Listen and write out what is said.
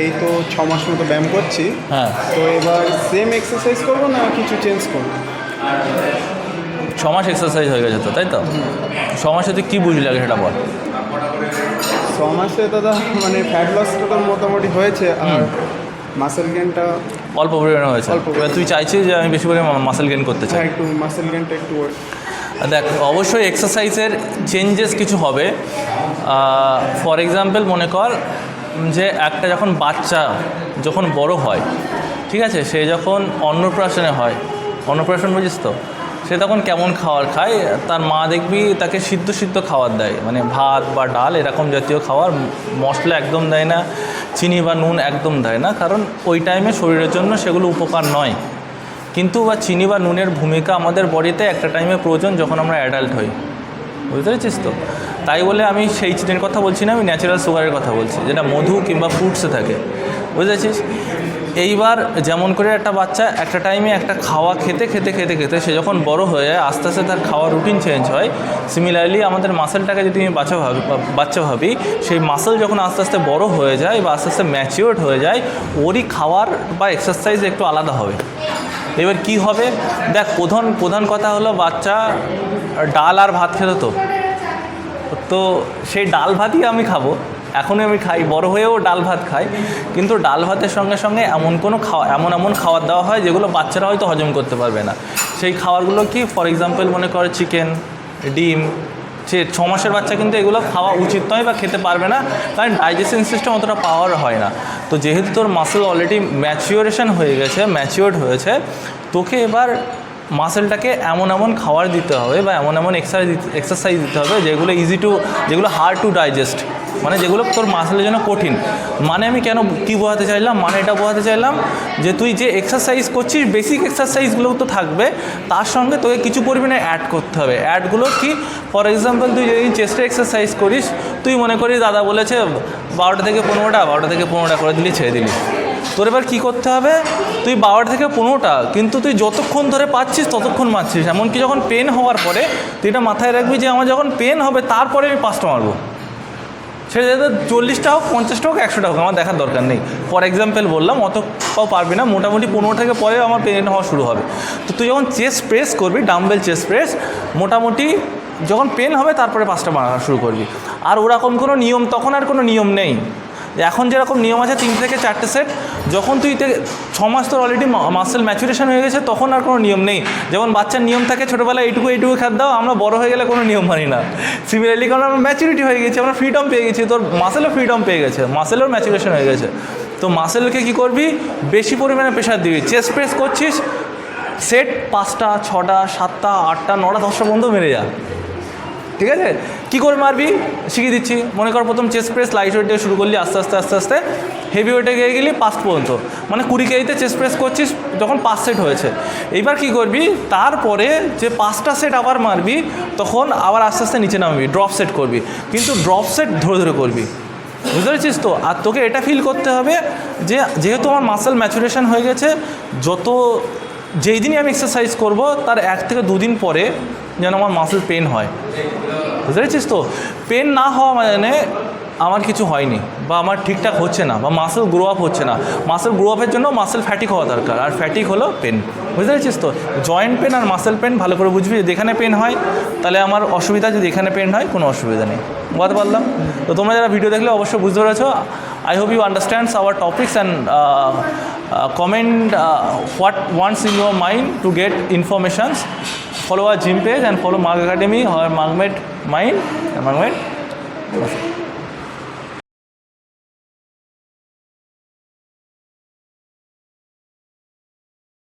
এই তো 6 মাস মতো ব্যায়াম করছি। হ্যাঁ, তো এবার সেম এক্সারসাইজ করবো না কিছু চেঞ্জ করবো? 6 মাস এক্সারসাইজ হয়ে গেছে তো, তাই তো? 6 মাসে তুই কী বুঝলি আগে সেটা বল। 6 মাসে দাদা মানে ফ্যাট লসটা তো মোটামুটি হয়েছে, আর মাসেল গেনটা অল্প পরিমাণে হয়েছে। এবার তুই চাইছিস যে আমি বেশি করে মাসেল গেইন করতে চাই। একটু মাসেল গেনটা একটু দেখ, অবশ্যই এক্সারসাইজের চেঞ্জেস কিছু হবে। ফর এক্সাম্পল মনে কর যে একটা যখন বাচ্চা যখন বড় হয়, ঠিক আছে, সে যখন অন্নপ্রাশনে হয়, অন্নপ্রাশন বুঝিস তো, সে তখন কেমন খাবার খায়, তার মা দেখবি তাকে সিদ্ধ সিদ্ধ খাবার দেয়, মানে ভাত বা ডাল এরকম জাতীয় খাবার, মশলা একদম দেয় না, চিনি বা নুন একদম দেয় না, কারণ ওই টাইমে শরীরের জন্য সেগুলো উপকার নয়। কিন্তু বা চিনি বা নুনের ভূমিকা আমাদের বডিতে একটা টাইমে প্রয়োজন যখন আমরা অ্যাডাল্ট হই, বুঝতে পেরেছিস তো? তাই বলে আমি সেই চিনির কথা বলছি না, আমি ন্যাচারাল সুগারের কথা বলছি, যেটা মধু কিংবা ফ্রুটসে থাকে, বুঝেছিস? এইবার যেমন করে একটা বাচ্চা একটা টাইমে একটা খাওয়া খেতে খেতে খেতে খেতে সে যখন বড় হয়ে যায়, আস্তে আস্তে তার খাওয়ার রুটিন চেঞ্জ হয়। সিমিলারলি আমাদের মাসেলটাকে যদি আমি বাচ্চা ভাবি, সেই মাসেল যখন আস্তে আস্তে বড় হয়ে যায় বা আস্তে আস্তে ম্যাচিওর্ড হয়ে যায়, ওরই খাওয়ার বা এক্সারসাইজ একটু আলাদা হবে। এবার কি হবে দেখ, প্রধান কথা হলো বাচ্চা ডাল আর ভাত খেত, তো সেই ডাল ভাতই আমি খাবো, এখনই আমি খাই, বড় হয়েও ডাল ভাত খাই, কিন্তু ডাল ভাতের সঙ্গে সঙ্গে এমন খাবার দেওয়া হয় যেগুলো বাচ্চারা হয়তো হজম করতে পারবে না। সেই খাবারগুলো কি, ফর এক্সাম্পল মনে করে চিকেন, ডিম। সে 6 মাসের বাচ্চা কিন্তু এগুলো খাওয়া উচিত নয় বা খেতে পারবে না, কারণ ডাইজেশন সিস্টেম অতটা পাওয়ার হয় না। তো যেহেতু তোর মাসেল অলরেডি ম্যাচিওর্ড হয়েছে, তোকে এবার মাসেলটাকে এমন খাবার দিতে হবে বা এমন এক্সারসাইজ দিতে হবে যেগুলো হার্ড টু ডাইজেস্ট, মানে যেগুলো তোর মাসেলের জন্য কঠিন। মানে আমি কী বোঝাতে চাইলাম, মানে এটা বোঝাতে চাইলাম যে তুই যে এক্সারসাইজ করছিস, বেসিক এক্সারসাইজগুলোও তো থাকবে, তার সঙ্গে তোকে কিছু পরিমাণে অ্যাড করতে হবে। অ্যাডগুলো কি, ফর এক্সাম্পল তুই যদি চেস্টের এক্সারসাইজ করিস, তুই মনে করিস দাদা বলেছে 12টা থেকে 15টা করে দিলি, ছেড়ে দিলি। তোর এবার কী করতে হবে, তুই 12টা থেকে 15টা, কিন্তু তুই যতক্ষণ ধরে পাচ্ছিস ততক্ষণ মারছিস। এমনকি যখন পেন হওয়ার পরে তুই এটা মাথায় রাখবি যে আমার যখন পেন হবে তারপরে আমি 5টা মারবো। সেটা যাতে 40টা হোক, 50টা হোক, 100টা হোক, আমার দেখার দরকার নেই। ফর এক্সাম্পল বললাম, অতটাও পারবি না, মোটামুটি 15 থেকে পরে আমার পেন হওয়া শুরু হবে। তো তুই যখন চেস্ট প্রেস করবি, ডাম্বেল চেস্ট প্রেস, মোটামুটি যখন পেন হবে তারপরে 5টা মারা শুরু করবি। আর ওরকম কোনো নিয়ম, তখন আর কোনো নিয়ম নেই। এখন যেরকম নিয়ম আছে 3 থেকে 4টে সেট, যখন তুই 6 মাস তোর অলরেডি মাসেল ম্যাচুরেশন হয়ে গেছে, তখন আর কোনো নিয়ম নেই। যেমন বাচ্চার নিয়ম থাকে ছোটোবেলায় এইটুকু খাদ দাও, আমরা বড় হয়ে গেলে কোনো নিয়ম মানি না। সিমিলারলি কারণ আমরা ম্যাচুরিটি হয়ে গেছি, আমরা ফ্রিডম পেয়ে গেছি, তোর মাসেলও ফ্রিডম পেয়ে গেছে, মাসেলের ম্যাচুরেশন হয়ে গেছে। তো মাসেলকে কী করবি, বেশি পরিমাণে প্রেশার দিবি। চেস্ট প্রেস করছিস, সেট 5টা, 6টা, 7টা, 8টা, 9টা, 10টা পর্যন্ত মেরে যা, ঠিক আছে? কী করে মারবি শিখিয়ে দিচ্ছি। মনে কর প্রথম চেস্ট প্রেস লাইট ওয়েট দিয়ে শুরু করলি, আস্তে আস্তে হেভি ওয়েটে গিয়ে গেলি 5 পর্যন্ত, মানে 20 কেজিতে চেস্ট প্রেস করছিস যখন 5 সেট হয়েছে। এইবার কী করবি, তারপরে যে 5টা সেট আবার মারবি, তখন আবার আস্তে আস্তে নিচে নামবি, ড্রপ সেট করবি, কিন্তু ড্রপ সেট ধরে করবি, বুঝতে পেরেছিস তো? আর তোকে এটা ফিল করতে হবে যে যেহেতু আমার মাসেল ম্যাচুরেশন হয়ে গেছে, যেই দিনই আমি এক্সারসাইজ করব তার 1 থেকে 2 দিন পরে যেন আমার মাসেল পেন হয়, বুঝতে পেরেছিস তো? পেন না হওয়া মানে আমার কিছু হয়নি বা আমার ঠিকঠাক হচ্ছে না বা মাসেল গ্রো আপ হচ্ছে না। মাসেল গ্রো আপের জন্য মাসেল ফ্যাটিক হওয়া দরকার, আর ফ্যাটিক হলো পেন, বুঝতে পেরেছিস তো? জয়েন্ট পেন আর মাসেল পেন ভালো করে বুঝবি, যেখানে পেন হয় তাহলে আমার অসুবিধা, যদি এখানে পেন হয় কোনো অসুবিধা নেই। বুঝতে পারলাম তো? তোমরা যারা ভিডিও দেখলে অবশ্যই বুঝতে পেরেছো। I hope you understand our topics and comment what wants in your mind to get informations. Follow our gym page and follow Marg Academy or Margmed Mind and Margmed.